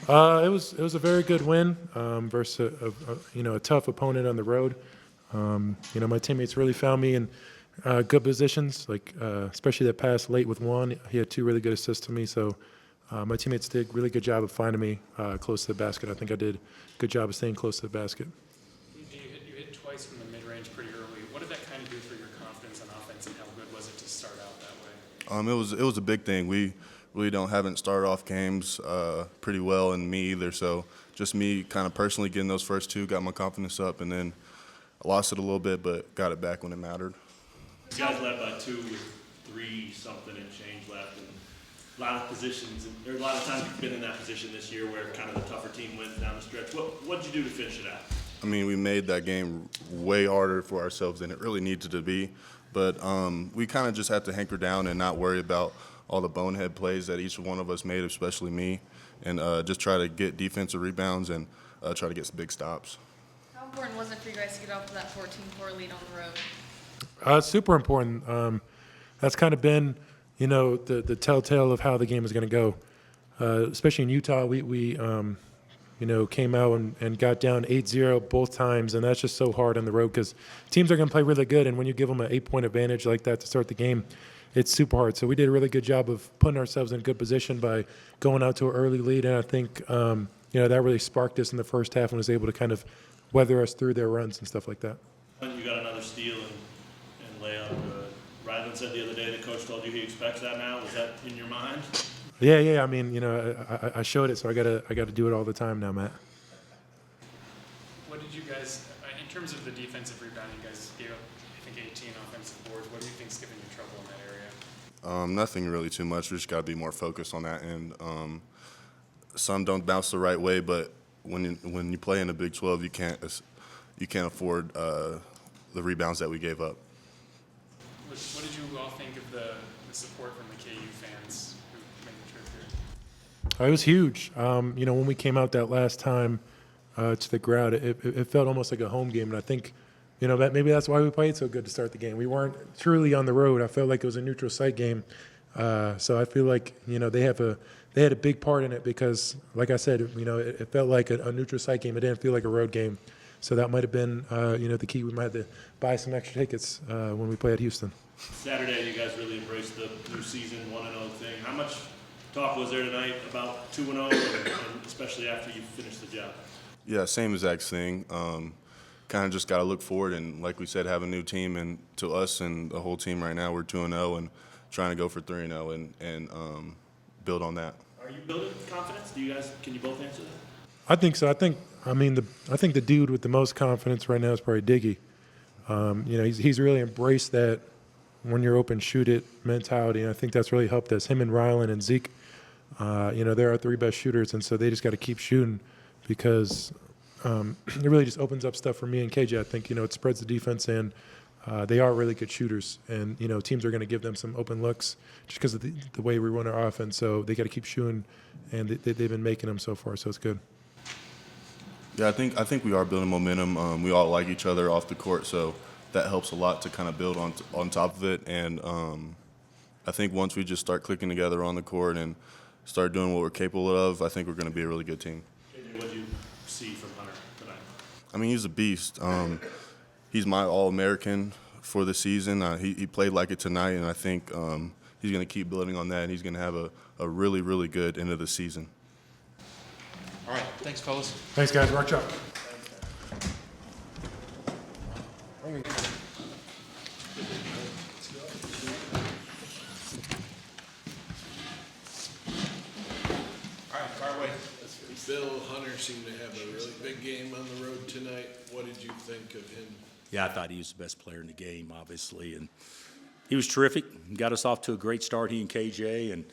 It was a very good win versus a tough opponent on the road. My teammates really found me in good positions, like especially that pass late with Juan. He had two really good assists to me, so my teammates did a really good job of finding me close to the basket. I think I did a good job of staying close to the basket. You hit twice from the mid-range pretty early. What did that kind of do for your confidence on offense, and how good was it to start out that way? It was a big thing. We really haven't started off games pretty well, and me either. So just me kind of personally getting those first two got my confidence up, and then I lost it a little bit, but got it back when it mattered. You guys led by 2 with 3 something and change left, and a lot of positions, and there are a lot of times you've been in that position this year where kind of the tougher team wins down the stretch. What did you do to finish it out? I mean, we made that game way harder for ourselves than it really needed to be, but we kind of just had to hanker down and not worry about all the bonehead plays that each one of us made, especially me, and just try to get defensive rebounds and try to get some big stops. How important was it for you guys to get off to that 14-4 lead on the road? It's super important. That's kind of been, the telltale of how the game is going to go. Especially in Utah, we came out and got down 8-0 both times, and that's just so hard on the road because teams are going to play really good, and when you give them an 8-point advantage like that to start the game, it's super hard. So we did a really good job of putting ourselves in a good position by going out to an early lead, and I think that really sparked us in the first half and was able to kind of weather us through their runs and stuff like that. You got another steal and layup. Ryland said the other day the coach told you he expects that now. Was that in your mind? Yeah. I mean, I showed it, so I gotta do it all the time now, Matt. What did you guys, in terms of the defensive rebound, you guys gave up, I think, 18 offensive boards. What do you think's giving you trouble in that area? Nothing really too much. We just got to be more focused on that. And some don't bounce the right way, but when you play in the Big 12, you can't afford the rebounds that we gave up. What did you all think of the support from the KU fans who made the trip here? It was huge. When we came out that last time to the crowd, it felt almost like a home game, and I think maybe that's why we played so good to start the game. We weren't truly on the road. I felt like it was a neutral site game. So I feel like, they had a big part in it because, like I said, it felt like a neutral site game. It didn't feel like a road game. So that might have been, the key. We might have to buy some extra tickets when we play at Houston. Saturday, you guys really embraced the new season 1-0 thing. How much talk was there tonight about 2-0, and especially after you finished the job? Yeah, same exact thing. Kind of just got to look forward and, like we said, have a new team. And to us and the whole team right now, we're 2-0 and trying to go for 3-0 and build on that. Are you building confidence? Can you both answer that? I think so. I think the dude with the most confidence right now is probably Diggy. He's really embraced that when you're open, shoot it mentality, and I think that's really helped us. Him and Rylan and Zeke, they're our 3 best shooters, and so they just got to keep shooting because it really just opens up stuff for me and KJ. I think it spreads the defense, and they are really good shooters, and teams are going to give them some open looks just because of the way we run our offense. So they got to keep shooting, and they've been making them so far, so it's good. Yeah, I think we are building momentum. We all like each other off the court, so that helps a lot to kind of build on top of it. And I think once we just start clicking together on the court and start doing what we're capable of, I think we're going to be a really good team. What did you see from Hunter tonight? I mean, he's a beast. He's my All-American for the season. He played like it tonight, and I think he's going to keep building on that, and he's going to have a really, really good end of the season. All right. Thanks, fellas. Thanks, guys. Work job. All right, fire away. Bill Hunter seemed to have a really big game on the road tonight. What did you think of him? Yeah, I thought he was the best player in the game, obviously, and he was terrific. He got us off to a great start, he and KJ, and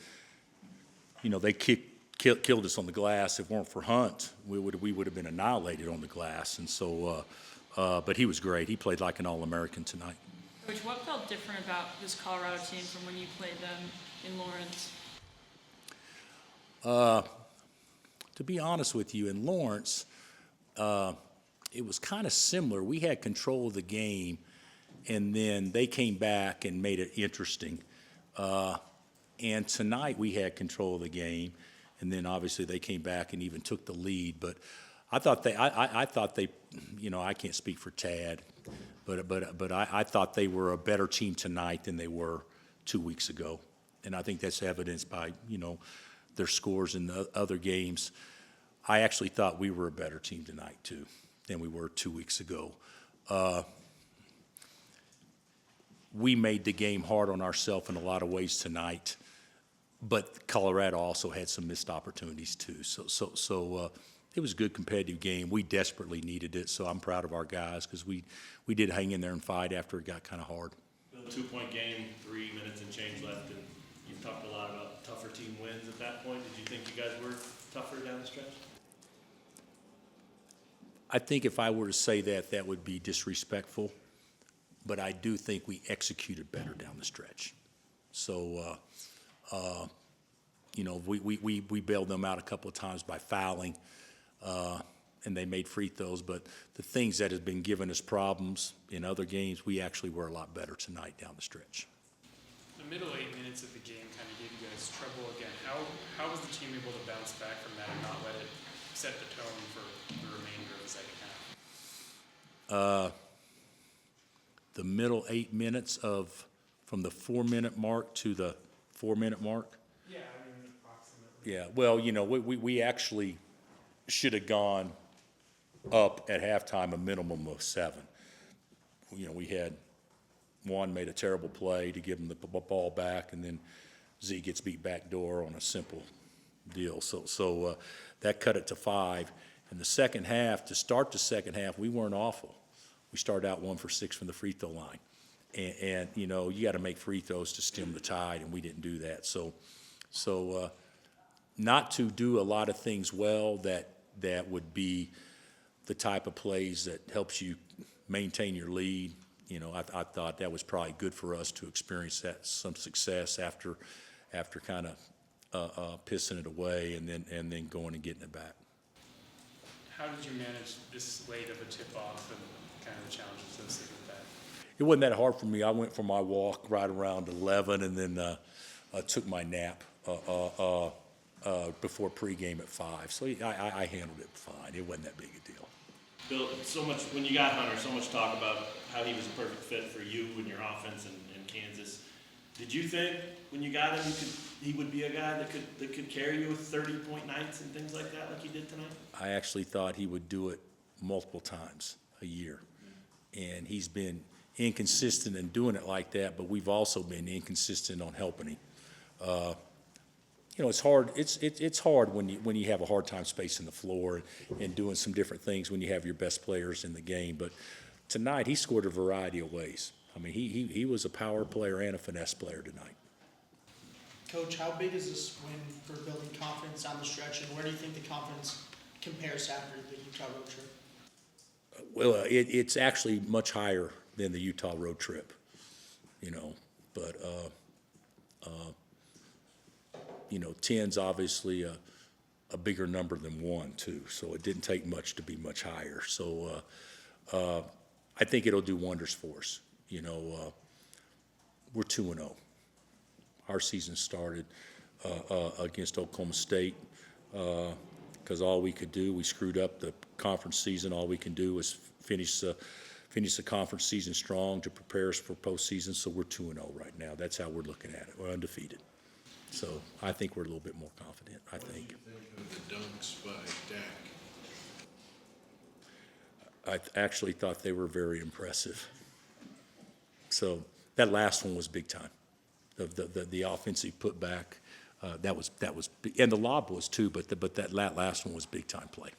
they killed us on the glass. If it weren't for Hunt, we would have been annihilated on the glass. And so, but he was great. He played like an All-American tonight. Coach, what felt different about this Colorado team from when you played them in Lawrence? To be honest with you, in Lawrence, it was kind of similar. We had control of the game, and then they came back and made it interesting. And tonight we had control of the game, and and then obviously they came back and even took the lead. But I thought they, you know, I can't speak for Tad, but I thought they were a better team tonight than they were 2 weeks ago, and I think that's evidenced by, you know, their scores in the other games. I actually thought we were a better team tonight too than we were 2 weeks ago. We made the game hard on ourselves in a lot of ways tonight, but Colorado also had some missed opportunities too. So it was a good competitive game. We desperately needed it, so I'm proud of our guys because we did hang in there and fight after it got kind of hard. Bill, 2-point game, 3 minutes and change left, and you've talked a lot about tougher team wins at that point. Did you think you guys were tougher down the stretch? I think if I were to say that, that would be disrespectful, but I do think we executed better down the stretch. So, you know, we bailed them out a couple of times by fouling, and they made free throws. But the things that have been giving us problems in other games, we actually were a lot better tonight down the stretch. The middle 8 minutes of the game kind of gave you guys trouble again. How was the team able to bounce back from that and not let it set the tone for the remainder of the second half? The middle 8 minutes from the 4-minute mark to the 4-minute mark. Yeah, I mean, approximately. Yeah, well, you know, we actually should have gone up at halftime a minimum of 7. You know, we had Juan made a terrible play to give him the ball back, and then Z gets beat back door on a simple deal. So that cut it to 5. In the second half, to start the second half, we weren't awful. We started out 1 for 6 from the free throw line. And you know, you got to make free throws to stem the tide, and we didn't do that. So not to do a lot of things well that would be the type of plays that helps you maintain your lead. You know, I thought that was probably good for us to experience some success after kind of pissing it away and then going and getting it back. How did you manage this late of a tip-off and kind of the challenges associated with that? It wasn't that hard for me. I went for my walk right around 11 and then took my nap before pregame at 5. So I handled it fine. It wasn't that big a deal. Bill, so much, when you got Hunter, so much talk about how he was a perfect fit for you and your offense in Kansas. Did you think when you got him he would be a guy that could carry you with 30-point nights and things like that like he did tonight? I actually thought he would do it multiple times a year. And he's been inconsistent in doing it like that, but we've also been inconsistent on helping him. You know, it's hard. It's hard when you have a hard time spacing the floor and doing some different things when you have your best players in the game. But tonight he scored a variety of ways. I mean, he was a power player and a finesse player tonight. Coach, how big is this win for building confidence down the stretch, and where do you think the confidence compares after the Utah road trip? Well, it's actually much higher than the Utah road trip, you know. But you know, 10's obviously a bigger number than 1 too. So it didn't take much to be much higher. So I think it'll do wonders for us. You know, we're 2-0. Our season started against Oklahoma State because all we could do, we screwed up the conference season. All we can do was finish the conference season strong to prepare us for postseason. So we're 2-0 right now. That's how we're looking at it. We're undefeated. So I think we're a little bit more confident, I think. What did you think of the dunks by Dak? I actually thought they were very impressive. So that last one was big time. The offensive putback, that was, and the lob was too. But that last one was big time play.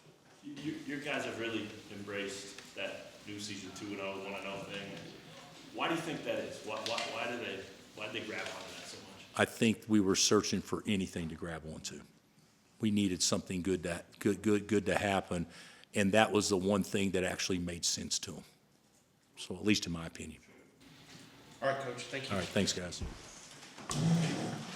Your guys have really embraced that new season 2-0, 1-0 thing. Why do you think that is? Why did they grab onto that so much? I think we were searching for anything to grab onto. We needed something good to happen, and that was the one thing that actually made sense to them. So at least in my opinion. All right, Coach, thank you. All right, thanks, guys.